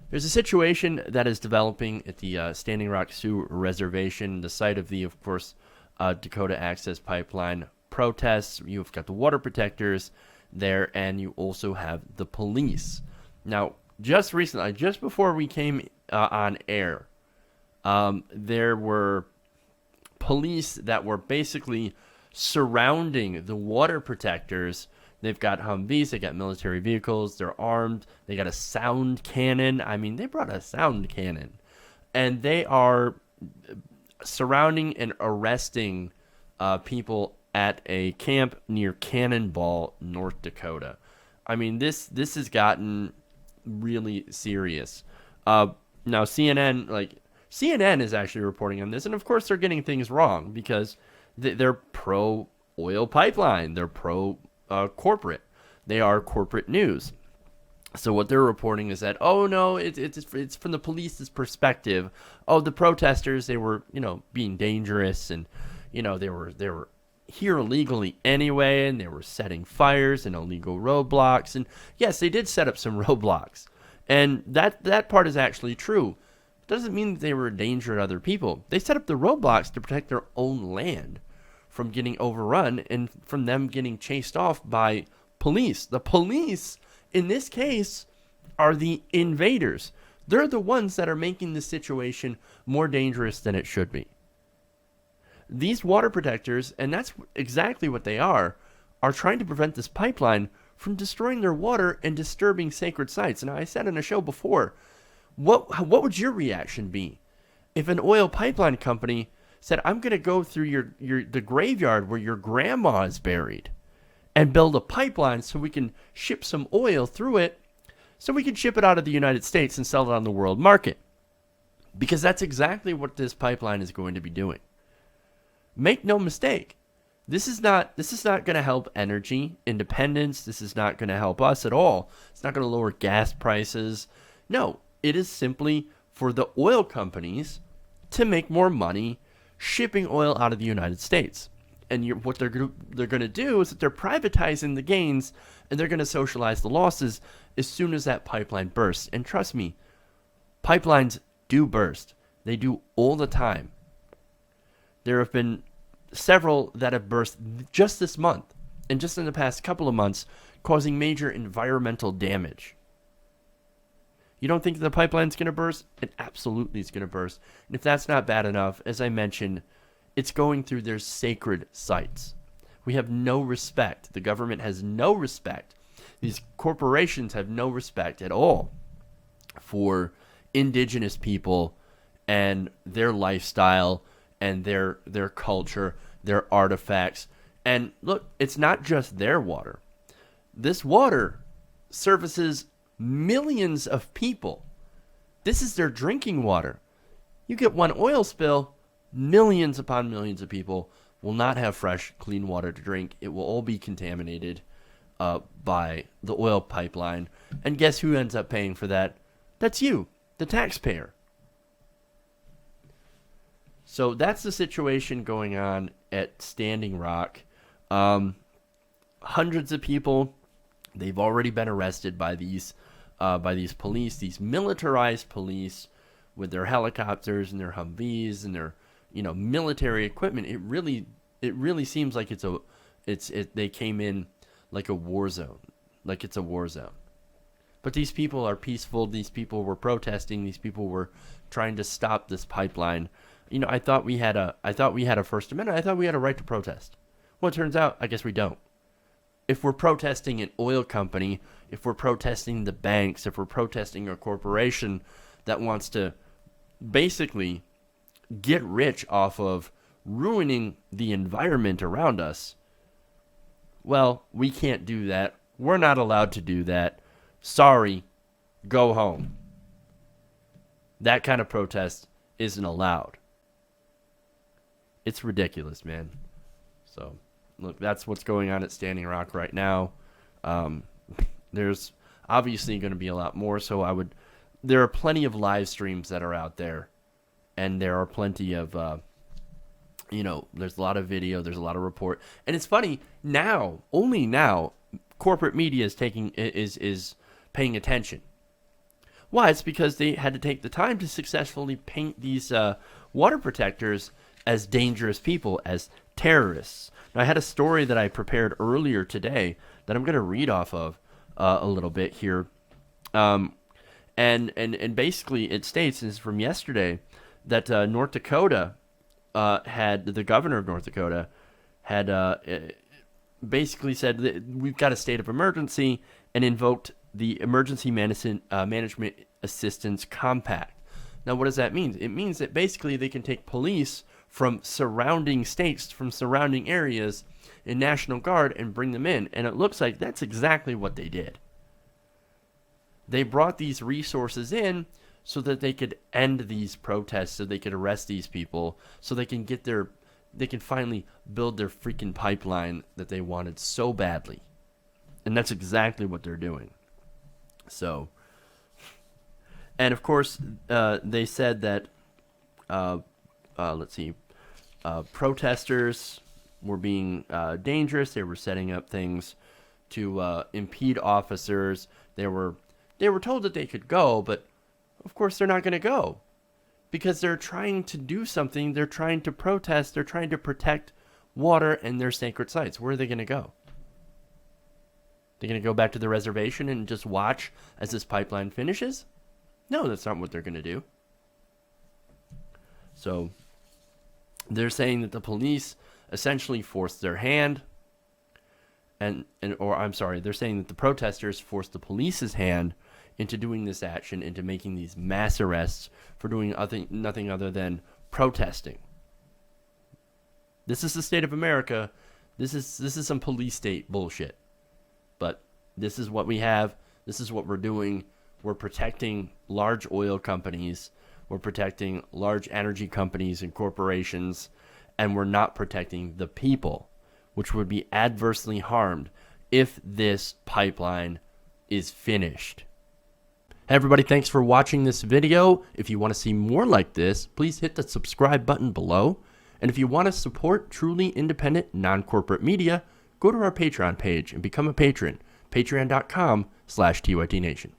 There's a situation that is developing at the Standing Rock Sioux Reservation, the site of the, of course, Dakota Access Pipeline protests. You've got the water protectors there, and you also have the police. Now, just recently, just before we came on air, there were police that were basically surrounding the water protectors. They've got Humvees, they got military vehicles, they're armed, they got a sound cannon. I mean, they brought a sound cannon. And they are surrounding and arresting people at a camp near Cannonball, North Dakota. I mean, this has gotten really serious. Now, CNN is actually reporting on this, and of course they're getting things wrong because they're pro oil pipeline, they're pro corporate. They are corporate news. So what they're reporting is that, oh no, it's from the police's perspective. Oh, the protesters, they were, being dangerous, and they were here illegally anyway, and they were setting fires and illegal roadblocks. And yes, they did set up some roadblocks, and that part is actually true. It doesn't mean that they were a danger to other people. They set up the roadblocks to protect their own land from getting overrun and from them getting chased off by police. The police, in this case, are the invaders. They're the ones that are making the situation more dangerous than it should be. These water protectors, and that's exactly what they are trying to prevent this pipeline from destroying their water and disturbing sacred sites. And I said in a show before, what would your reaction be if an oil pipeline company said, I'm going to go through the graveyard where your grandma is buried and build a pipeline so we can ship some oil through it so we can ship it out of the United States and sell it on the world market? Because that's exactly what this pipeline is going to be doing. Make no mistake. This is not going to help energy independence. This is not going to help us at all. It's not going to lower gas prices. No, it is simply for the oil companies to make more money shipping oil out of the United States. And what they're going to do is that they're privatizing the gains, and they're going to socialize the losses as soon as that pipeline bursts. And trust me, pipelines do burst. They do all the time. There have been several that have burst just this month, and just in the past couple of months, causing major environmental damage. You don't think the pipeline's going to burst? It absolutely is going to burst. And if that's not bad enough, as I mentioned, it's going through their sacred sites. We have no respect. The government has no respect. These corporations have no respect at all for indigenous people and their lifestyle and their culture, their artifacts. And look, it's not just their water. This water services millions of people. This is their drinking water. You get one oil spill, millions upon millions of people will not have fresh, clean water to drink. It will all be contaminated by the oil pipeline. And guess who ends up paying for that? That's you, the taxpayer. So that's the situation going on at Standing Rock. Hundreds of people, they've already been arrested by these police, these militarized police with their helicopters and their Humvees and their military equipment. It really seems like they came in like a war zone, like it's a war zone. But these people are peaceful. These people were protesting. These people were trying to stop this pipeline. I thought we had a First Amendment. I thought we had a right to protest. Well, it turns out, I guess we don't. If we're protesting an oil company, if we're protesting the banks, if we're protesting a corporation that wants to basically get rich off of ruining the environment around us, well, we can't do that. We're not allowed to do that. Sorry, go home. That kind of protest isn't allowed. It's ridiculous, man. So, look, that's what's going on at Standing Rock right now. There's obviously going to be a lot more, so there are plenty of live streams that are out there, and there are plenty of, there's a lot of video, there's a lot of report, and it's funny, only now, corporate media is paying attention. Why? It's because they had to take the time to successfully paint these water protectors as dangerous people, as terrorists. Now, I had a story that I prepared earlier today that I'm going to read off of a little bit here. And basically it states, this is from yesterday, that North Dakota had, the governor of North Dakota had basically said that we've got a state of emergency and invoked the Emergency Management Assistance Compact. Now, what does that mean? It means that basically they can take police from surrounding states, from surrounding areas, and National Guard and bring them in. And it looks like that's exactly what they did. They brought these resources in so that they could end these protests, so they could arrest these people, so they can finally build their freaking pipeline that they wanted so badly. And that's exactly what they're doing. So, and of course, they said that, protesters were being dangerous. They were setting up things to impede officers. They were told that they could go, but of course they're not going to go because they're trying to do something. They're trying to protest. They're trying to protect water and their sacred sites. Where are they going to go? They're going to go back to the reservation and just watch as this pipeline finishes? No, that's not what they're going to do. So they're saying that the police essentially forced their hand, they're saying that the protesters forced the police's hand into doing this action, into making these mass arrests for doing nothing other than protesting. This is the state of America. This is some police state bullshit. But this is what we have. This is what we're doing. We're protecting large oil companies. We're protecting large energy companies and corporations. And we're not protecting the people, which would be adversely harmed if this pipeline is finished. Hey everybody, thanks for watching this video. If you want to see more like this, please hit the subscribe button below. And if you want to support truly independent, non-corporate media, go to our Patreon page and become a patron. Patreon.com/TYTNation.